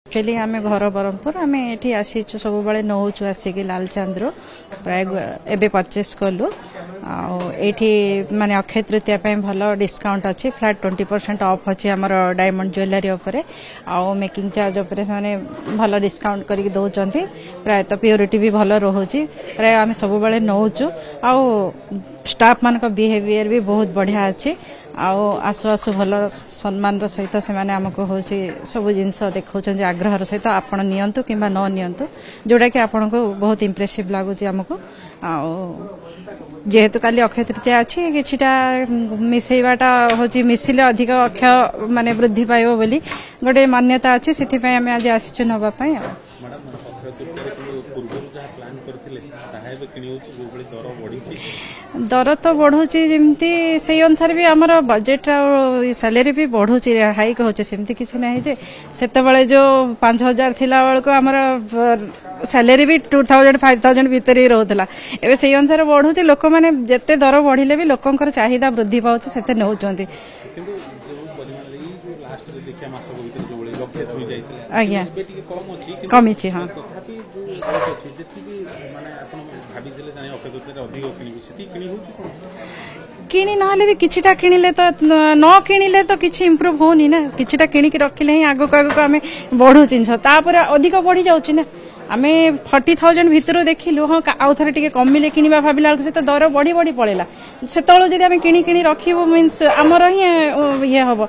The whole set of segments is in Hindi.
एक्चुअली आम घर ब्रह्मपुर आम ये आसीचु सब बड़े नौचु आसिक लालचंद्र प्राय एबे परचेस कलु आठी माने अक्षय तृतीया भल डिस्काउंट अच्छी फ्लैट 20% ऑफ अच्छी आमर डायमंड ज्वेलरी उपरे आउ मेकिंग चार्ज उपरे माने भल डिस्काउंट करके दौरान प्राय तो प्योरिटी भी भल रोचे प्राय आम सब बड़े नौचु आउ स्टाफ मान बिहेवियर भी बहुत बढ़िया अच्छी आउ आसु आसु भल सम्मान सहित से माने हमको हूँ सब जिनस देखा आग्रह सहित आपण नियंतु कि न नियंतु जोड़ा कि आपन को बहुत इम्प्रेसिव लगुच आमको जेहेतु काली अक्षय तृतीया अच्छी किछिटा मिसेवाटा हूँ मिसिले अधिक अक्षय माने वृद्धि पाइब बोली गोटे मान्यता अच्छी से आम आज आसीचु नापी दर तो बढ़ुची जमती से अनुसार भी आमर बजेट सैलरी भी बढ़ुची हाइक होचे सेमती किसी नहीं जे सेतबेले जो 5000 थिला बेल को आमर सैलरी भी 2000 5000 भीतर ही रोला एवं से अनुसार बढ़ुची लोक मैंने जिते दर बढ़िले भी लोकंकर चाहिदा वृद्धि पाउछ सेते नौचंती आज्ञा कमी हाँ किणी ना भी किछिटा किणिले तो न किणिले तो किछि इम्प्रूव होनी ना किछिटा किणिक रखिले ही आगो आगो आम बढ़ू जिनस तापर अधिक बढ़ी जाउछि ना आमे 40,000 भितर देखिलु हाँ आउ थे टे कमिले किणवा भाविला से तो दर बढ़ी बढ़ी पड़ेगा सेतु जब आम किणी किणी रखिबु मीन्स आमर ही ये हम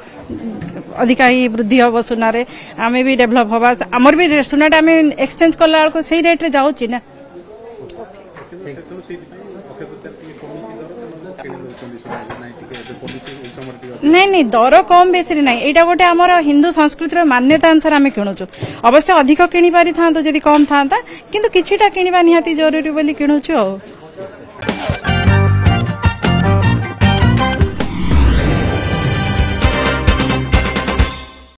अधिका ही वृद्धि हम सुनारे आम भी डेभलप हवा आमर भी सुनाटा आम एक्सचेंज कला बेलू से रेट जाऊँगी ना नहीं नहीं दर कम बेसी ना यहाँ गोटे आमर हिंदू संस्कृतिर मान्यता अनुसार आम किणुचु अवश्य अधिक किणी पारि था जदि कम था किंतु किछिटा किणवा निहाती जरूरी बोली किणुचु।